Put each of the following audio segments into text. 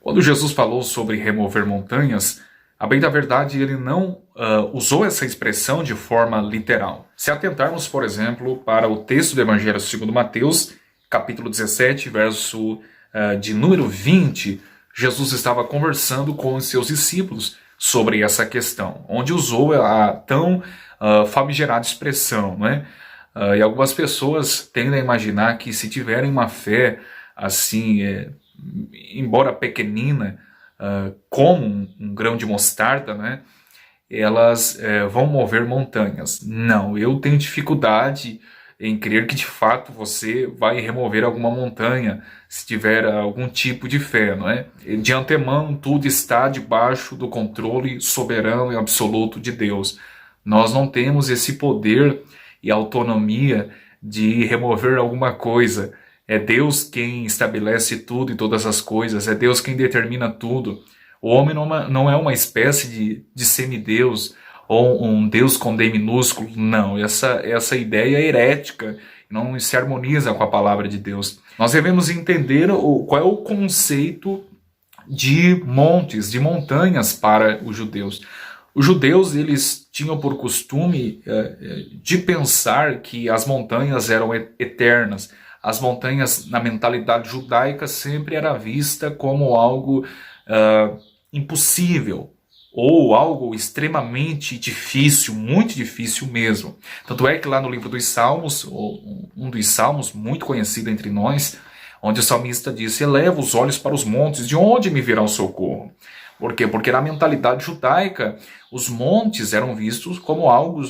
Quando Jesus falou sobre remover montanhas, a bem da verdade ele não usou essa expressão de forma literal. Se atentarmos, por exemplo, para o texto do Evangelho segundo Mateus, capítulo 17, verso de número 20, Jesus estava conversando com os seus discípulos sobre essa questão, onde usou a tão famigerada expressão, né? E algumas pessoas tendem a imaginar que se tiverem uma fé assim, embora pequenina, como um grão de mostarda, né, elas vão mover montanhas. Não, eu tenho dificuldade em crer que de fato você vai remover alguma montanha se tiver algum tipo de fé, não é? De antemão, tudo está debaixo do controle soberano e absoluto de Deus. Nós não temos esse poder e autonomia de remover alguma coisa. É Deus quem estabelece tudo e todas as coisas, é Deus quem determina tudo. O homem não é uma espécie de semideus ou um Deus com D minúsculo, não. Essa ideia é herética, não se harmoniza com a palavra de Deus. Nós devemos entender qual é o conceito de montes, de montanhas para os judeus. Os judeus, eles tinham por costume de pensar que as montanhas eram eternas. As montanhas, na mentalidade judaica, sempre era vista como algo impossível, ou algo extremamente difícil, muito difícil mesmo. Tanto é que lá no livro dos Salmos, um dos Salmos muito conhecido entre nós, onde o salmista diz: eleva os olhos para os montes, de onde me virá o socorro? Por quê? Porque na mentalidade judaica, os montes eram vistos como algo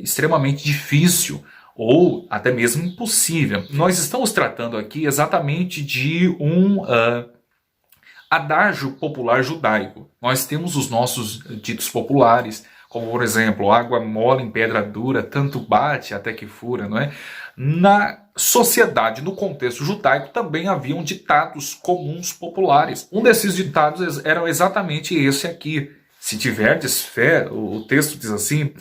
extremamente difícil, ou até mesmo impossível. Nós estamos tratando aqui exatamente de um adágio popular judaico. Nós temos os nossos ditos populares, como por exemplo, água mole em pedra dura, tanto bate até que fura, não é? Na sociedade, no contexto judaico, também haviam ditados comuns populares. Um desses ditados era exatamente esse aqui: se tiverdes fé, o texto diz assim,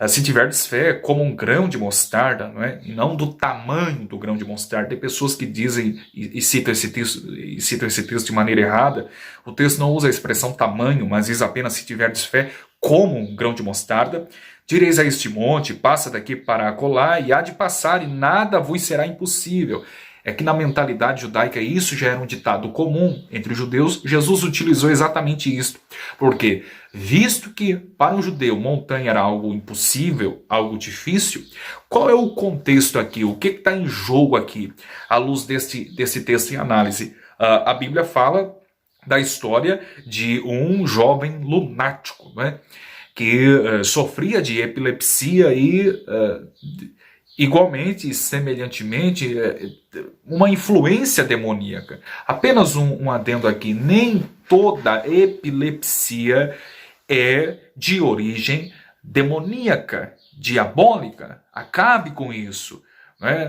se tiverdes fé como um grão de mostarda, não é? E não do tamanho do grão de mostarda. Tem pessoas que dizem e citam esse texto de maneira errada. O texto não usa a expressão tamanho, mas diz apenas: se tiverdes fé como um grão de mostarda, direis a este monte, passa daqui para acolá, e há de passar, e nada vos será impossível. É que na mentalidade judaica isso já era um ditado comum entre os judeus. Jesus utilizou exatamente isso. Porque, visto que para um judeu montanha era algo impossível, algo difícil, qual é o contexto aqui? O que está em jogo aqui, à luz desse texto em análise? A Bíblia fala da história de um jovem lunático, né, que sofria de epilepsia e igualmente, semelhantemente, uma influência demoníaca. Apenas um adendo aqui: nem toda epilepsia é de origem demoníaca, diabólica. Acabe com isso.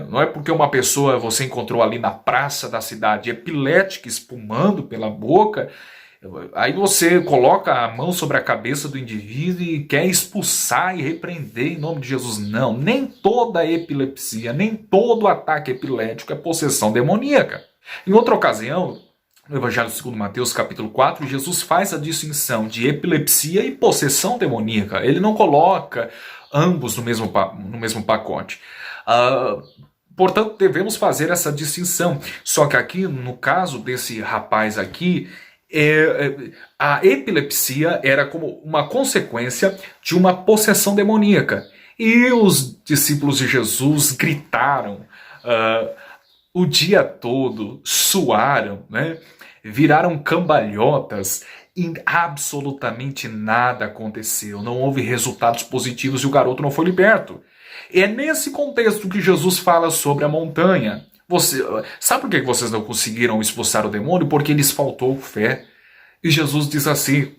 Não é porque uma pessoa você encontrou ali na praça da cidade epilética, espumando pela boca, aí você coloca a mão sobre a cabeça do indivíduo e quer expulsar e repreender em nome de Jesus. Não, nem toda epilepsia, nem todo ataque epilético é possessão demoníaca. Em outra ocasião, no Evangelho segundo Mateus, capítulo 4, Jesus faz a distinção de epilepsia e possessão demoníaca. Ele não coloca ambos no mesmo pacote. Portanto, devemos fazer essa distinção. Só que aqui, no caso desse rapaz aqui, a epilepsia era como uma consequência de uma possessão demoníaca. E os discípulos de Jesus gritaram o dia todo, suaram, né? Viraram cambalhotas e absolutamente nada aconteceu. Não houve resultados positivos e o garoto não foi liberto. É nesse contexto que Jesus fala sobre a montanha. Sabe por que vocês não conseguiram expulsar o demônio? Porque lhes faltou fé. E Jesus diz assim: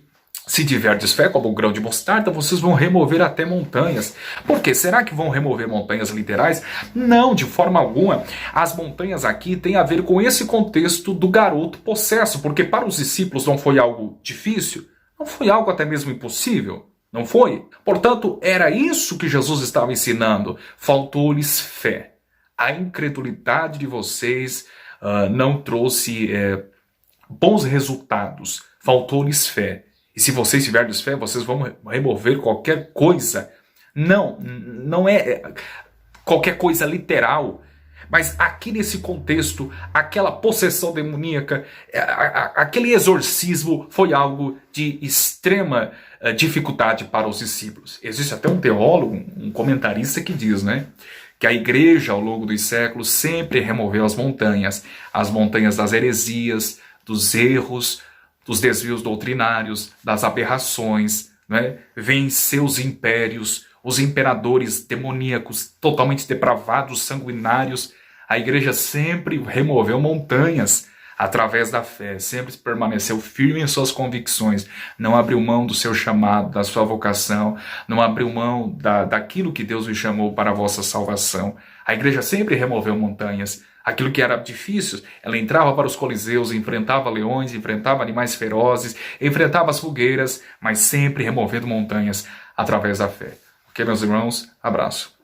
se tiverdes fé como um grão de mostarda, vocês vão remover até montanhas. Por quê? Será que vão remover montanhas literais? Não, de forma alguma. As montanhas aqui têm a ver com esse contexto do garoto possesso, porque para os discípulos não foi algo difícil, não foi algo até mesmo impossível. Não foi? Portanto, era isso que Jesus estava ensinando. Faltou-lhes fé. A incredulidade de vocês não trouxe bons resultados, faltou-lhes fé. E se vocês tiverem fé, vocês vão remover qualquer coisa. Não é qualquer coisa literal, mas aqui nesse contexto, aquela possessão demoníaca, aquele exorcismo foi algo de extrema dificuldade para os discípulos. Existe até um teólogo, um comentarista que diz, né, que a igreja ao longo dos séculos sempre removeu as montanhas das heresias, dos erros, dos desvios doutrinários, das aberrações, né, venceu os impérios, os imperadores demoníacos, totalmente depravados, sanguinários. A igreja sempre removeu montanhas através da fé, sempre permaneceu firme em suas convicções, não abriu mão do seu chamado, da sua vocação, não abriu mão daquilo que Deus lhe chamou para a vossa salvação. A igreja sempre removeu montanhas. Aquilo que era difícil, ela entrava para os coliseus, enfrentava leões, enfrentava animais ferozes, enfrentava as fogueiras, mas sempre removendo montanhas através da fé. Ok, meus irmãos? Abraço.